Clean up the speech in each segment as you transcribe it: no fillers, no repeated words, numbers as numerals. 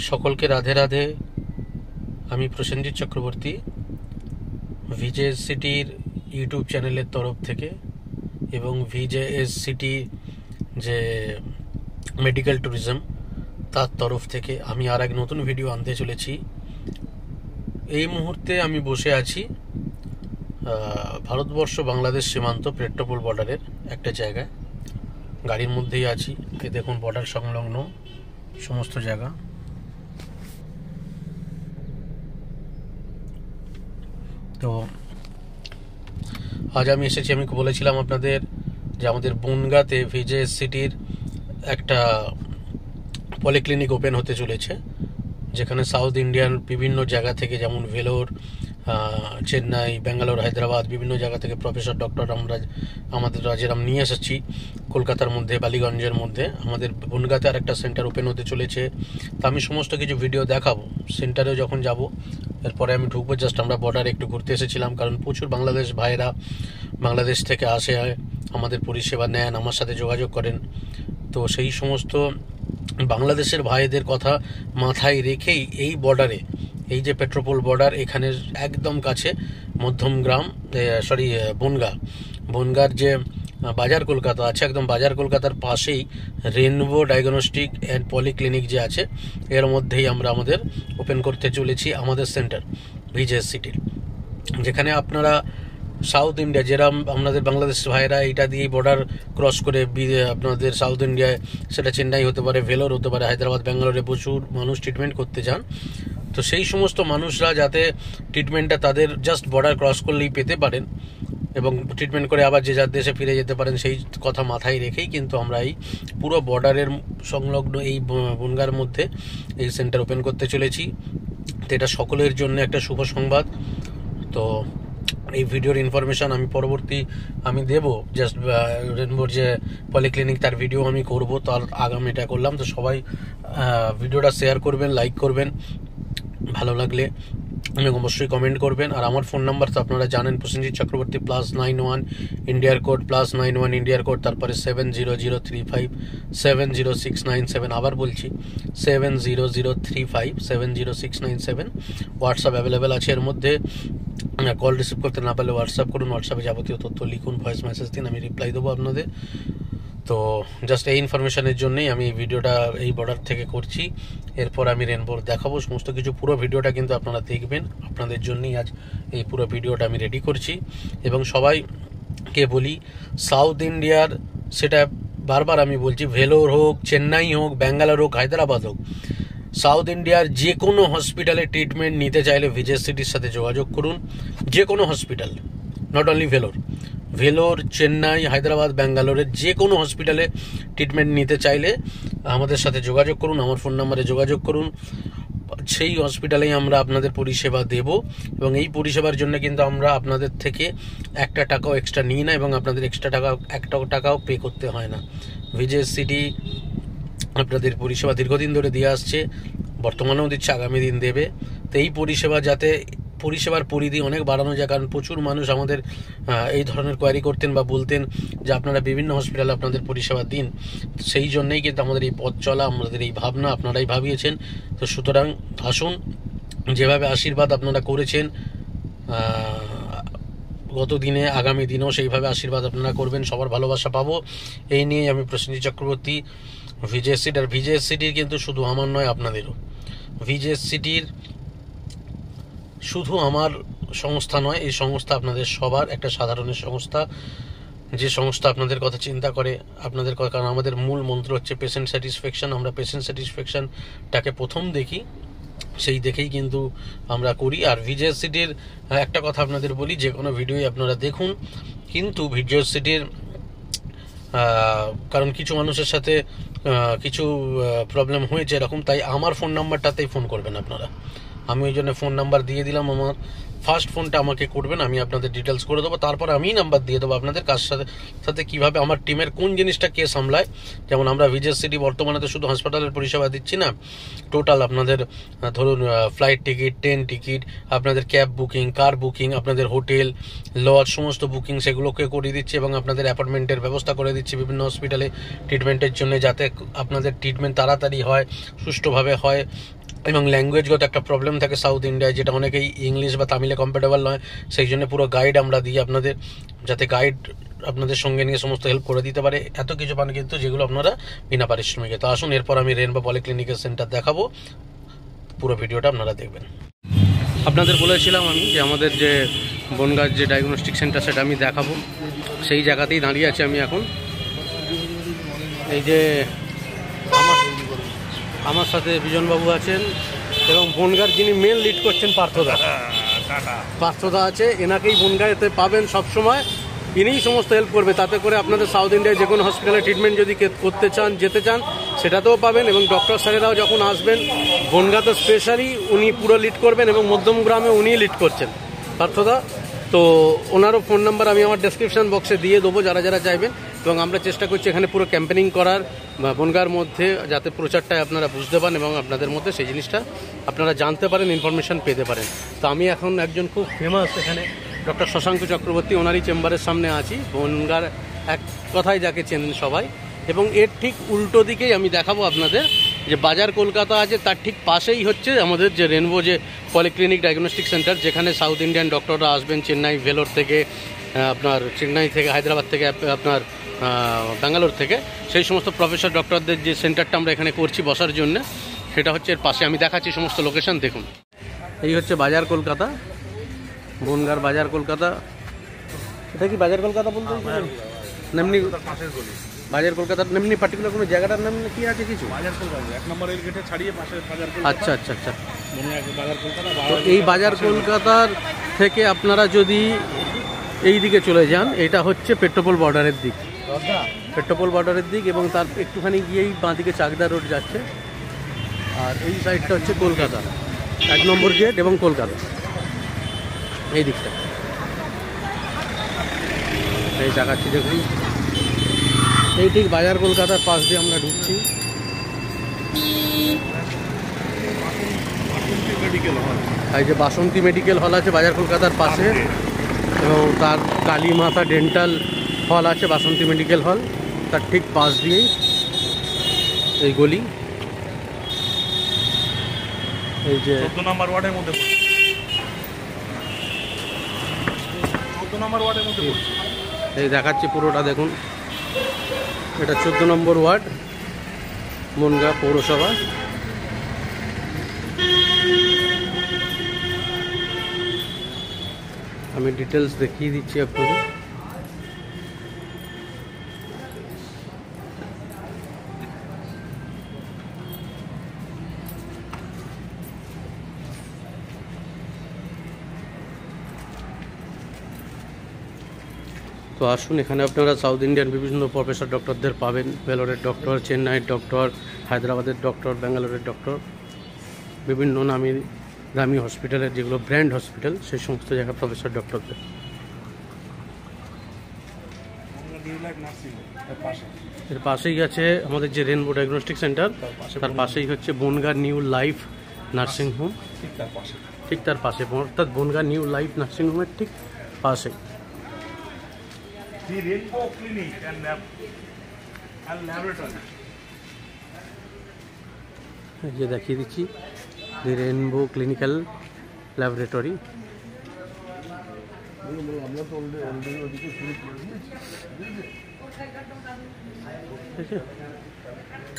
সকলকে রাধে রাধে। আমি প্রসেনজিৎ চক্রবর্তী ভিজেএস সিটির ইউটিউব চ্যানেলের তরফ থেকে এবং ভিজেএস সিটি যে মেডিকেল ট্যুরিজম তার তরফ থেকে আমি আর এক নতুন ভিডিও আনতে চলেছি। এই মুহূর্তে আমি বসে আছি ভারতবর্ষ বাংলাদেশ সীমান্ত পেট্রোপোল বর্ডারের একটা জায়গায়, গাড়ির মধ্যেই আছি। এই দেখুন বর্ডার সংলগ্ন সমস্ত জায়গা। তো আজ আমি এসেছি, আমি বলেছিলাম আপনাদের যে আমাদের বনগাঁতে ভিজেএস সিটির একটা পলিক্লিনিক ওপেন হতে চলেছে, যেখানে সাউথ ইন্ডিয়ান বিভিন্ন জায়গা থেকে, যেমন ভেলোর, চেন্নাই, ব্যাঙ্গালোর, হায়দ্রাবাদ, বিভিন্ন জায়গা থেকে প্রফেসর ডক্টর আমাদের রাজ্যের আমি নিয়ে এসেছি। কলকাতার মধ্যে, বালিগঞ্জের মধ্যে আমাদের বনগাঁতে আর একটা সেন্টার ওপেন হতে চলেছে। তা আমি সমস্ত কিছু ভিডিও দেখাবো। সেন্টারেও যখন যাব এরপরে আমি ঢুকবো। জাস্ট আমরা বর্ডারে একটু ঘুরতে এসেছিলাম, কারণ প্রচুর বাংলাদেশ ভাইয়েরা বাংলাদেশ থেকে আসে, আমাদের পরিষেবা নেন, আমার সাথে যোগাযোগ করেন। তো সেই সমস্ত বাংলাদেশের ভাইদের কথা মাথায় রেখেই এই বর্ডারে, এই যে পেট্রোপোল বর্ডার, এখানে একদম কাছে মধ্যমগ্রাম, বনগাঁর যে বাজার কলকাতা আছে, একদম বাজার কলকাতার পাশেই রেনবো ডায়াগনস্টিক অ্যান্ড পলিক্লিনিক যে আছে, এর মধ্যেই আমরা আমাদের ওপেন করতে চলেছি আমাদের সেন্টার ভিজেএস সিটির, যেখানে আপনারা সাউথ ইন্ডিয়া, যেরকম আপনাদের বাংলাদেশ ভাইয়েরা এইটা দিয়েই বর্ডার ক্রস করে আপনাদের সাউথ ইন্ডিয়ায়, সেটা চেন্নাই হতে পারে, ভেলোর হতে পারে, হায়দ্রাবাদ, ব্যাঙ্গালোরে প্রচুর মানুষ ট্রিটমেন্ট করতে যান। তো সেই সমস্ত মানুষরা যাতে ট্রিটমেন্টটা তাদের জাস্ট বর্ডার ক্রস করলেই পেতে পারেন এবং ট্রিটমেন্ট করে আবার যে যার দেশে ফিরে যেতে পারেন, সেই কথা মাথায় রেখেই কিন্তু আমরা এই পুরো বর্ডারের সংলগ্ন এই বনগাঁর মধ্যে এই সেন্টার ওপেন করতে চলেছি। তো এটা সকলের জন্য একটা শুভ সংবাদ। তো এই ভিডিওর ইনফরমেশান আমি দেব, জাস্ট রেনবোর যে পলিক্লিনিক তার ভিডিও আমি করব, তার আগাম এটা করলাম। তো সবাই ভিডিওটা শেয়ার করবেন, লাইক করবেন, ভালো লাগলে অবশ্যই কমেন্ট করবেন। আর আমার ফোন নাম্বার তো আপনারা জানেন, প্রসেনজিৎ চক্রবর্তী, +91 ইন্ডিয়ার কোড, +91 ইন্ডিয়ার কোড, তারপরে 7003570697। আবার বলছি 7003570697। হোয়াটসঅ্যাপ অ্যাভেলেবেল আছে এর মধ্যে। কল রিসিভ করতে না পারলে হোয়াটসঅ্যাপ করুন, হোয়াটসঅ্যাপে যাবতীয় তথ্য লিখুন, ভয়েস মেসেজ দিন, আমি রিপ্লাই দেবো আপনাদের। তো জাস্ট এই ইনফরমেশনের জন্যই আমি এই ভিডিওটা এই বর্ডার থেকে করছি। এরপর আমি রেনবোর দেখাবো সমস্ত কিছু। পুরো ভিডিওটা কিন্তু আপনারা দেখবেন, আপনাদের জন্যই আজ এই পুরো ভিডিওটা আমি রেডি করছি। এবং সবাইকে বলি, সাউথ ইন্ডিয়ার, সেটা বারবার আমি বলছি, ভেলোর হোক, চেন্নাই হোক, ব্যাঙ্গালোর হোক, হায়দ্রাবাদ হোক, সাউথ ইন্ডিয়ার যে কোনো হসপিটালে ট্রিটমেন্ট নিতে চাইলে ভিজেএস সিটির সাথে যোগাযোগ করুন। যে কোনো hospital, not only Vellore, Chennai, Hyderabad, ব্যাঙ্গালোরের যে কোনো হসপিটালে ট্রিটমেন্ট নিতে চাইলে আমাদের সাথে যোগাযোগ করুন, আমার ফোন নাম্বারে যোগাযোগ করুন। সেই হসপিটালেই আমরা আপনাদের পরিষেবা দেব এবং এই পরিষেবার জন্য কিন্তু আমরা আপনাদের থেকে একটা টাকাও এক্সট্রা নিই না এবং আপনাদের একটা টাকাও পে করতে হয় না। ভিজেএস সিটি আপনাদের পরিষেবা দীর্ঘদিন ধরে দিয়ে আসছে, বর্তমানেও দিচ্ছে, আগামী দিন দেবে। তো এই পরিষেবার পরিধি অনেক বাড়ানো যায়, কারণ প্রচুর মানুষ আমাদের এই ধরনের কোয়ারি করতেন বা বলতেন যে আপনারা বিভিন্ন হসপিটালে আপনাদের পরিষেবা দিন। সেই জন্যই কিন্তু আমাদের এই পথ চলা, আমাদের এই ভাবনা আপনারাই ভাবিয়েছেন। তো সুতরাং আসুন, যেভাবে আশীর্বাদ আপনারা করেছেন গত দিনে, আগামী দিনেও সেইভাবে আশীর্বাদ আপনারা করবেন, সবার ভালোবাসা পাবো, এই নিয়েই আমি প্রসেনজিৎ চক্রবর্তী। ভিজেএস সিটির কিন্তু শুধু আমার নয়, আপনাদেরও। ভিজেএস সিটির শুধু আমার সংস্থা নয়, এই সংস্থা আপনাদের সবার একটা সাধারণের সংস্থা, যে সংস্থা আপনাদের কথা চিন্তা করে আপনাদের কথা। কারণ আমাদের মূল মন্ত্র হচ্ছে পেশেন্ট স্যাটিসফ্যাকশন। আমরা পেশেন্ট স্যাটিসফ্যাকশনটাকে প্রথম দেখি, সেই দেখেই কিন্তু আমরা করি। আর ভিজেএস সিটির একটা কথা আপনাদের বলি, যে কোনো ভিডিওই আপনারা দেখুন, কিন্তু ভিজেএস সিটির কারণ কিছু মানুষের সাথে কিছু প্রবলেম হয়েছে এরকম, তাই আমার ফোন নাম্বারটাতেই ফোন করবেন আপনারা। আমি ওই জন্য ফোন নাম্বার দিয়ে দিলাম। আমার ফার্স্ট ফোনটা আমাকে করবেন, আমি আপনাদের ডিটেলস করে দেবো, তারপর আমি নাম্বার দিয়ে দেবো আপনাদের, কার সাথে কীভাবে আমার টিমের কোন জিনিসটা কে সামলায়। যেমন আমরা ভিজেএস সিটি বর্তমানে তো শুধু হাসপাতালের পরিষেবা দিচ্ছি না, টোটাল আপনাদের ধরুন ফ্লাইট টিকিট, ট্রেন টিকিট, আপনাদের ক্যাব বুকিং, কার বুকিং, আপনাদের হোটেল, লজ, সমস্ত বুকিং সেগুলোকে করে দিচ্ছি এবং আপনাদের অ্যাপয়েন্টমেন্টের ব্যবস্থা করে দিচ্ছি বিভিন্ন হসপিটালে ট্রিটমেন্টের জন্য, যাতে আপনাদের ট্রিটমেন্ট তাড়াতাড়ি হয়, সুষ্ঠুভাবে হয়, এবং ল্যাঙ্গুয়েজগত একটা প্রবলেম থাকে সাউথ ইন্ডিয়ায়, যেটা অনেকেই ইংলিশ বা তামিলে কম্পেটেবল নয়, সেই জন্য পুরো গাইড আমরা দিই আপনাদের, যাতে গাইড আপনাদের সঙ্গে নিয়ে সমস্ত হেল্প করে দিতে পারে। এত কিছু পান কিন্তু যেগুলো আপনারা বিনা পারিশ্রমিকে। তো আসুন, এরপর আমি রেনবো পলিক্লিনিকের সেন্টার দেখাবো, পুরো ভিডিওটা আপনারা দেখবেন। আপনাদের বলেছিলাম আমি যে আমাদের যে বনগাঁর যে ডায়াগনস্টিক সেন্টার সেটা আমি দেখাবো, সেই জায়গাতেই দাঁড়িয়ে আছি আমি এখন। এই যে আমার সাথে বিজনবাবু আছেন এবং বনগাঁর যিনি মেন লিড করছেন পার্থদা আছে, এনাকেই বনগাঁতে পাবেন সবসময়। ইনিই সমস্ত হেল্প করবে, তাতে করে আপনাদের সাউথ ইন্ডিয়ায় যে কোনো হসপিটালে ট্রিটমেন্ট যদি করতে চান, যেতে চান, সেটাতেও পাবেন। এবং ডক্টর স্যারেরাও যখন আসবেন বনগাঁতে স্পেশালি উনি পুরো লিড করবেন, এবং মধ্যমগ্রামে উনিই লিড করছেন পার্থদা। তো ওনারও ফোন নাম্বার আমি আমার ডেসক্রিপশন বক্সে দিয়ে দেবো যারা যারা চাইবেন। এবং আমরা চেষ্টা করছি এখানে পুরো ক্যাম্পেনিং করার বনগাঁর মধ্যে, যাতে প্রচারটায় আপনারা বুঝতে পারেন এবং আপনাদের মধ্যে সেই জিনিসটা আপনারা জানতে পারেন, ইনফরমেশান পেতে পারেন। তো আমি এখন একজন খুব ফেমাস এখানে ডক্টর শশাঙ্ক চক্রবর্তী, ওনারই চেম্বারের সামনে আছি। বনগাঁর এক কথায় যাকে চেনেন সবাই। এবং এর ঠিক উল্টো দিকেই আমি দেখাবো আপনাদের, যে বাজার কলকাতা আছে তার ঠিক পাশেই হচ্ছে আমাদের যে রেনবো যে পলিক্লিনিক ডায়াগনস্টিক সেন্টার, যেখানে সাউথ ইন্ডিয়ান ডক্টররা আসবেন চেন্নাই, ভেলোর থেকে, আপনার চেন্নাই থেকে, হায়দ্রাবাদ থেকে, আপনার ব্যাঙ্গালোর থেকে, সেই সমস্ত প্রফেসর ডক্টরদের যে সেন্টারটা আমরা এখানে করছি বসার জন্য, সেটা হচ্ছে এর পাশে। আমি দেখাচ্ছি সমস্ত লোকেশন, দেখুন। এই হচ্ছে বাজার কলকাতা, বনগাঁর বাজার কলকাতা। এটা কি বাজার কলকাতা বলতে এমনি বাজার কলকাতার এমনি পার্টিকুলার কোনো জায়গাটার নাম কি আছে কিছু? বাজার কলকাতা 1 নম্বরের গেটে ছাড়িয়ে পাশে বাজার কলকাতা। আচ্ছা আচ্ছা আচ্ছা, বাজার কলকাতা। এই বাজার কলকাতার থেকে আপনারা যদি এই দিকে চলে যান, এটা হচ্ছে পেট্রোপোল বর্ডারের দিক, এবং তার একটুখানি গিয়েই বাঁ দিকে চাকদা রোড যাচ্ছে। আর এই সাইডটা হচ্ছে কলকাতা 1 নম্বর গেট এবং কলকাতা, এই দিকটা। এই দেখাচ্ছি দেখুন, এই ঠিক বাজার কলকাতার পাশ দিয়ে আমরা ঢুকছি। এই যে বাসন্তী মেডিকেল হল আছে বাজার কলকাতার পাশে, এবং তার কালীমাতা ডেন্টাল হল আছে বাসন্তী মেডিকেল হল, তার ঠিক পাশ দিয়েই এই গলি। এই যে 14 নম্বর ওয়ার্ডের মধ্যে, 14 নম্বর ওয়ার্ডের মধ্যে এই দেখাচ্ছি পুরোটা দেখুন। এটা 14 নম্বর ওয়ার্ড, বনগাঁ পৌরসভা। আমি ডিটেলস দেখিয়ে দিচ্ছি আপনাদের। তো আসুন, এখানে আপনারা সাউথ ইন্ডিয়ান বিভিন্ন প্রফেসর ডক্টরদের পাবেন, ভেলোরের ডক্টর, চেন্নাইয়ের ডক্টর, হায়দ্রাবাদের ডক্টর, ব্যাঙ্গালোরের ডক্টর, বিভিন্ন নামি দামি হসপিটালের যেগুলো ব্র্যান্ড হসপিটাল, সেই সমস্ত জায়গায় প্রফেসর ডক্টরদের। এর পাশেই আছে আমাদের যে রেনবো ডায়াগনস্টিক সেন্টার, তার পাশেই হচ্ছে Bangaon new life nursing home, ঠিক তার পাশে, অর্থাৎ বনগাঁ নিউ লাইফ নার্সিং হোমের ঠিক পাশেই। Rainbow Clinic and Laboratory. ये देखिए दीजिए, दी रेनबो क्लिनिकल ল্যাবরেটরি।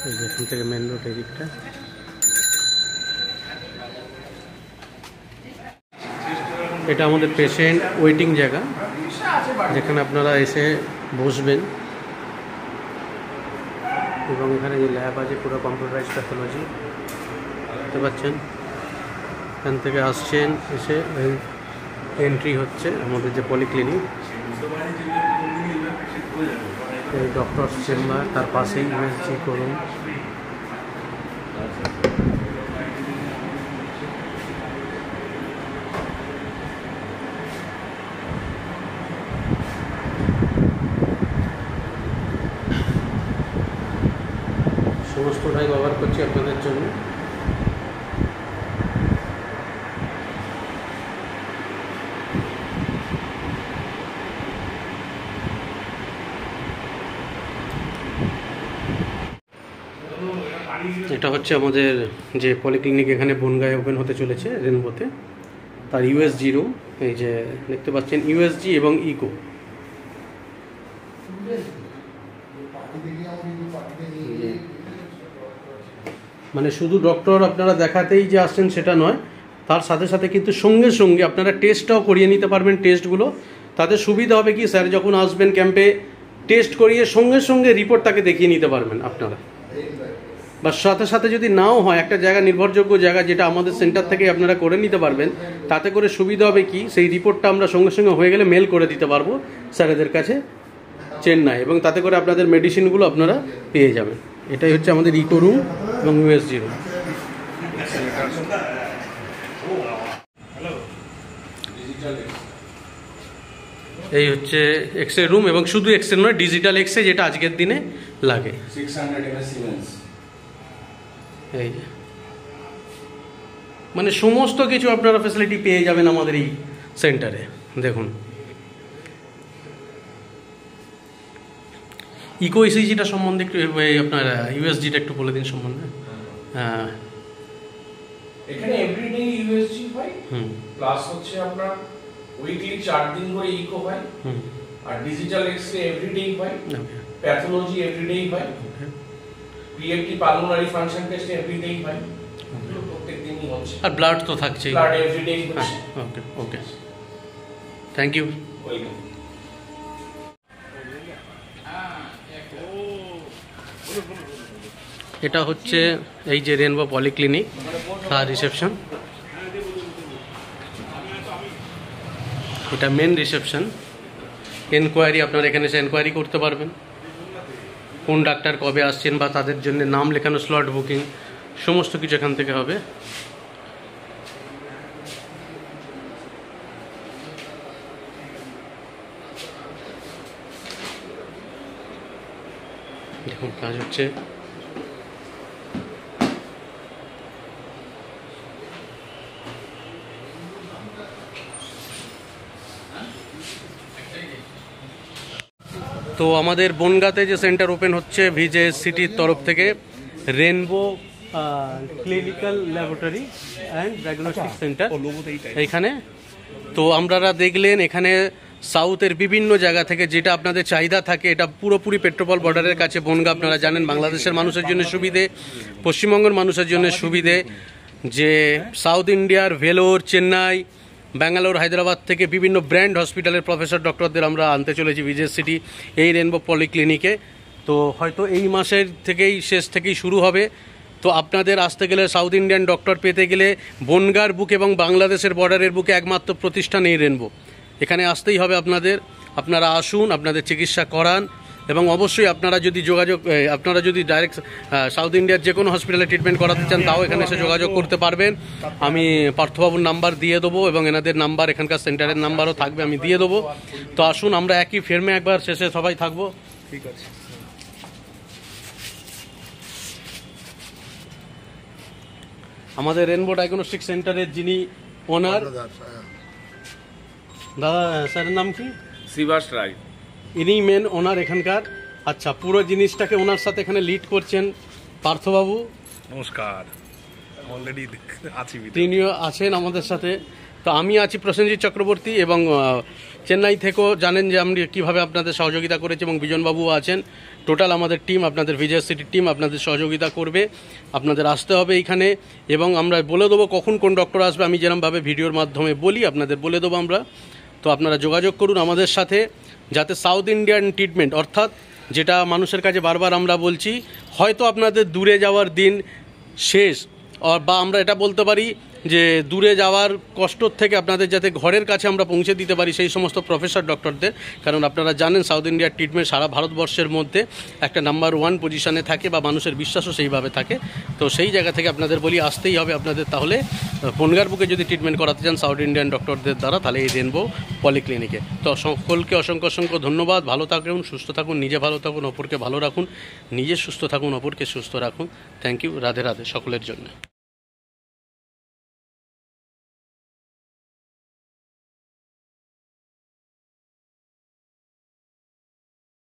এই যে এখান থেকে মেন রোড এদিকটা। এটা আমাদের পেশেন্ট ওয়েটিং জায়গা, যেখানে আপনারা এসে বসবেন। এবং এখানে যে ল্যাব আছে পুরো কম্পিউটারাইজ প্যাথোলজি, দেখতে পাচ্ছেন। এখান থেকে আসছেন, এসে এন্ট্রি হচ্ছে আমাদের যে পলিক্লিনিক, এই ডক্টর চেম্বার, তার পাশেই ইউএসজি করুন। সমস্তটাই ব্যবহার করছি আপনাদের জন্য। এটা হচ্ছে আমাদের যে পলিক্লিনিক এখানে বনগাঁয়ে ওপেন হতে চলেছে রেনবোতে, তার ইউএসজি রুম। এই যে দেখতে পাচ্ছেন ইউএসজি এবং ইকো। মানে শুধু ডক্টর আপনারা দেখাতেই যে আসছেন সেটা নয়, তার সাথে সাথে কিন্তু সঙ্গে সঙ্গে আপনারা টেস্টটাও করিয়ে নিতে পারবেন। টেস্টগুলো তাদের সুবিধা হবে কি, স্যার যখন আসবেন ক্যাম্পে টেস্ট করিয়ে সঙ্গে সঙ্গে রিপোর্ট তাকে দেখিয়ে নিতে পারবেন আপনারা। বা সাথে সাথে যদি নাও হয়, একটা জায়গা নির্ভরযোগ্য জায়গা যেটা আমাদের সেন্টার থেকে আপনারা করে নিতে পারবেন, তাতে করে সুবিধা হবে কি, সেই রিপোর্টটা আমরা সঙ্গে সঙ্গে হয়ে গেলে মেল করে দিতে পারবো স্যারেদের কাছে চেন্নাই, এবং তাতে করে আপনাদের মেডিসিনগুলো আপনারা পেয়ে যাবেন। এটাই হচ্ছে আমাদের ইকো রুম এবং ইউএসজি রুম। এই হচ্ছে এক্সরে রুম, এবং শুধু এক্সরে নয়, ডিজিটাল এক্সরে যেটা আজকের দিনে লাগে। 600 ml Siemens। এই মানে সমস্ত কিছু আপনারা ফ্যাসিলিটি পেয়ে যাবেন আমাদের এই সেন্টারে। দেখুন ইকো ইসিজিটা সম্বন্ধে একটু আপনার ইউএসজিটা একটু বলে দিন সম্বন্ধে। হ্যাঁ, এখানে এভরিডে ইউএসজি হয়, প্লাস হচ্ছে আপনার উইকলি 4 দিন করে ইকো হয়, আর ডিজিটাল এক্সরে এভরিডে হয়, প্যাথোলজি এভরিডে হয়, PFT pulmonary function test everyday হয়, প্রত্যেক দিনই হচ্ছে, আর ব্লাড তো থাকছেই, ব্লাড এভরিডে হচ্ছে। ওকে ওকে, থ্যাংক ইউ। ওয়েলকাম। এটা হচ্ছে এই যে রেনবো পলিক্লিনিক, তার রিসেপশন। এটা মেন রিসেপশন। এনকোয়ারি আপনারা এখানে এসে এনকোয়ারি করতে পারবেন, কোন ডাক্তার কবে আসছেন বা তাদের জন্য নাম লেখানো, স্লট বুকিং, সমস্ত কিছু এখান থেকে হবে। দেখুন কাজ হচ্ছে। তো আমাদের বনগাঁতে যে সেন্টার ওপেন হচ্ছে ভিজেএসসিটির তরফ থেকে, rainbow clinical laboratory and diagnostic centre এইখানে। তো আপনারা দেখলেন এখানে সাউথের বিভিন্ন জায়গা থেকে যেটা আপনাদের চাহিদা থাকে, এটা পুরোপুরি পেট্রোপল বর্ডারের কাছে বনগাঁ। আপনারা জানেন বাংলাদেশের মানুষের জন্য সুবিধে, পশ্চিমবঙ্গের মানুষের জন্য সুবিধে, যে সাউথ ইন্ডিয়ার ভেলোর, চেন্নাই, ব্যাঙ্গালোর, হায়দ্রাবাদ থেকে বিভিন্ন ব্র্যান্ড হসপিটালের প্রফেসর ডক্টরদের আমরা আনতে চলেছি ভিজেএসসিটি এই রেনবো পলিক্লিনিকে। তো হয়তো এই মাসের থেকেই, শেষ থেকেই শুরু হবে। তো আপনাদের আসতে গেলে, সাউথ ইন্ডিয়ান ডক্টর পেতে গেলে বনগাঁর বুকে এবং বাংলাদেশের বর্ডারের বুকে একমাত্র প্রতিষ্ঠান এই রেনবো। এখানে আসতেই হবে আপনাদের। আপনারা আসুন, আপনাদের চিকিৎসা করান, এবং অবশ্যই আপনারা যদি ডাইরেক্ট সাউথ ইন্ডিয়ার যে কোনো হসপিটালে ট্রিটমেন্ট করাতে চান, তাও এখানে এসে যোগাযোগ করতে পারবেন। আমি পার্থবাবুর নাম্বার দিয়ে দেবো, এবং এনাদের নাম্বার, এখানকার সেন্টারের নাম্বারও থাকবে, আমি দিয়ে দেবো। তো আসুন, আমরা একই ফেরমে একবার শেষে সবাই থাকবো। ঠিক আছে। আমাদের রেনবো ডায়াগনস্টিক সেন্টারের যিনি ওনার, দাদা স্যারের নাম কি? শ্রীবাস রায়। ইনি মেন ওনার এখানকার। আচ্ছা, পুরো জিনিসটাকে ওনার সাথে এখানে লিড করছেন পার্থবাবু। নমস্কার, অলরেডি আছি, তিনিও আছেন আমাদের সাথে। তো আমি আছি প্রসেনজিৎ চক্রবর্তী, এবং চেন্নাই থেকেও জানেন যে আমরা কীভাবে আপনাদের সহযোগিতা করেছি, এবং বিজনবাবুও আছেন। টোটাল আমাদের টিম, আপনাদের ভিজেএসসিটির টিম আপনাদের সহযোগিতা করবে। আপনাদের আসতে হবে এইখানে, এবং আমরা বলে দেবো কখন কোন ডক্টর আসবে। আমি যেরকমভাবে ভিডিওর মাধ্যমে বলি, আপনাদের বলে দেবো আমরা। তো আপনারা যোগাযোগ করুন আমাদের সাথে, যাতে সাউথ ইন্ডিয়ান ট্রিটমেন্ট, অর্থাৎ যেটা মানুষের কাছে বারবার আমরা বলছি, হয়তো আপনাদের দূরে যাওয়ার দিন শেষ, বা আমরা এটা বলতে পারি যে দূরে যাওয়ার কষ্টর থেকে আপনাদের যাতে ঘরের কাছে আমরা পৌঁছে দিতে পারি সেই সমস্ত প্রফেসর ডক্টরদের। কারণ আপনারা জানেন সাউথ ইন্ডিয়ার ট্রিটমেন্ট সারা ভারতবর্ষের মধ্যে একটা নাম্বার 1 পজিশনে থাকে, বা মানুষের বিশ্বাসও সেইভাবে থাকে। তো সেই জায়গা থেকে আপনাদের বলি, আসতেই হবে আপনাদের। তাহলে বনগাঁর বুকে যদি ট্রিটমেন্ট করাতে চান সাউথ ইন্ডিয়ান ডক্টরদের দ্বারা, তাহলে এই রেনবো পলিক্লিনিকে। তো সকলকে অসংখ্য অসংখ্য ধন্যবাদ। ভালো থাকুন, সুস্থ থাকুন, নিজে ভালো থাকুন, অপরকে ভালো রাখুন, নিজে সুস্থ থাকুন, অপরকে সুস্থ রাখুন। Thank you. রাধে রাধে সকলের জন্য।